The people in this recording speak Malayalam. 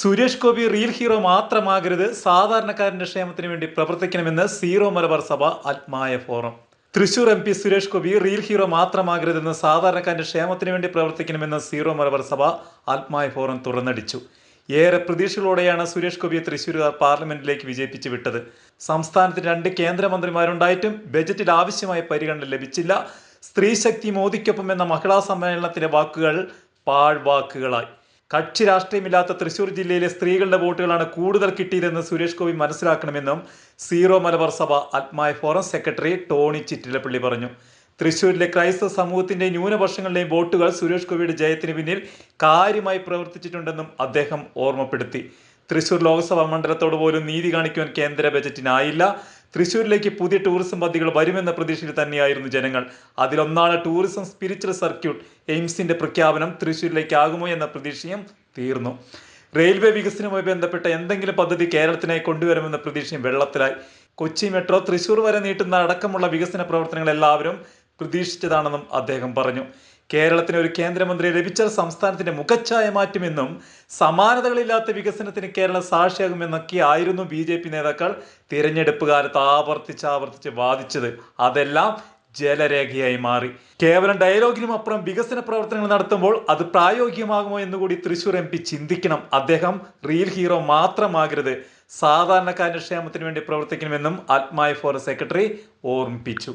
സുരേഷ് ഗോപി റിയൽ ഹീറോ മാത്രമാകരുത്, സാധാരണക്കാരന്റെ ക്ഷേമത്തിന് വേണ്ടി പ്രവർത്തിക്കണമെന്ന് Syro Malabar Sabha Athmaya forum. Thrissur M P Suresh Gopi real hero മാത്രമാകരുതെന്ന് സാധാരണക്കാരന്റെ ക്ഷേമത്തിന് വേണ്ടി പ്രവർത്തിക്കണമെന്ന് സീറോ മലബാർ സഭ ആത്മായ ഫോറം തുറന്നടിച്ചു. ഏറെ പ്രതീക്ഷകളോടെയാണ് സുരേഷ് ഗോപിയെ തൃശ്ശൂരുകാർ പാർലമെന്റിലേക്ക് വിജയിപ്പിച്ചു വിട്ടത്. സംസ്ഥാനത്തിന് 2 കേന്ദ്രമന്ത്രിമാരുണ്ടായിട്ടും ബജറ്റിൽ ആവശ്യമായ പരിഗണന ലഭിച്ചില്ല. സ്ത്രീശക്തി മോദിക്കൊപ്പം എന്ന മഹിളാ സമ്മേളനത്തിലെ വാക്കുകൾ പാഴ്വാക്കുകളായി. കക്ഷി രാഷ്ട്രീയമില്ലാത്ത തൃശൂർ ജില്ലയിലെ സ്ത്രീകളുടെ വോട്ടുകളാണ് കൂടുതൽ കിട്ടിയതെന്ന് Suresh Gopi മനസ്സിലാക്കണമെന്നും zero Malabar Sabha Athmaya forum secretary Tony Chittilappilly പറഞ്ഞു. തൃശൂരിലെ ക്രൈസ്തവ സമൂഹത്തിന്റെ ന്യൂനപക്ഷങ്ങളുടെയും വോട്ടുകൾ സുരേഷ് ഗോപിയുടെ ജയത്തിന് പിന്നിൽ കാര്യമായി പ്രവർത്തിച്ചിട്ടുണ്ടെന്നും അദ്ദേഹം ഓർമ്മപ്പെടുത്തി. തൃശൂർ ലോക്സഭാ മണ്ഡലത്തോട് പോലും നീതി കാണിക്കുവാൻ കേന്ദ്ര ബജറ്റിനായില്ല. തൃശ്ശൂരിലേക്ക് പുതിയ ടൂറിസം പദ്ധതികൾ വരുമെന്ന പ്രതീക്ഷയിൽ തന്നെയായിരുന്നു ജനങ്ങൾ. അതിലൊന്നാണ് ടൂറിസം സ്പിരിച്വൽ സർക്യൂട്ട്. എയിംസിന്റെ പ്രഖ്യാപനം തൃശ്ശൂരിലേക്കാകുമോ എന്ന പ്രതീക്ഷയും തീർന്നു. റെയിൽവേ വികസനവുമായി ബന്ധപ്പെട്ട എന്തെങ്കിലും പദ്ധതി കേരളത്തിനായി കൊണ്ടുവരുമെന്ന പ്രതീക്ഷയും വെള്ളത്തിലായി. കൊച്ചി മെട്രോ തൃശ്ശൂർ വരെ നീട്ടുന്ന അടക്കമുള്ള വികസന പ്രവർത്തനങ്ങൾ എല്ലാവരും പ്രതീക്ഷിച്ചതാണെന്നും അദ്ദേഹം പറഞ്ഞു. കേരളത്തിന് ഒരു കേന്ദ്രമന്ത്രി ലഭിച്ചാൽ സംസ്ഥാനത്തിന്റെ മുഖച്ഛായ മാറ്റുമെന്നും സമാനതകളില്ലാത്ത വികസനത്തിന് കേരളം സാക്ഷിയാകുമെന്നൊക്കെ ആയിരുന്നു BJP നേതാക്കൾ തിരഞ്ഞെടുപ്പ് കാലത്ത് ആവർത്തിച്ച് വാദിച്ചത്. അതെല്ലാം ജലരേഖയായി മാറി. കേവലം ഡയലോഗിനും അപ്പുറം വികസന പ്രവർത്തനങ്ങൾ നടത്തുമ്പോൾ അത് പ്രായോഗികമാകുമോ എന്നുകൂടി തൃശൂർ MP ചിന്തിക്കണം. അദ്ദേഹം റിയൽ ഹീറോ മാത്രമാകരുത്, സാധാരണക്കാരന്റെ ക്ഷേമത്തിന് വേണ്ടി പ്രവർത്തിക്കണമെന്നും ആത്മായ ഫോറം സെക്രട്ടറി ഓർമ്മിപ്പിച്ചു.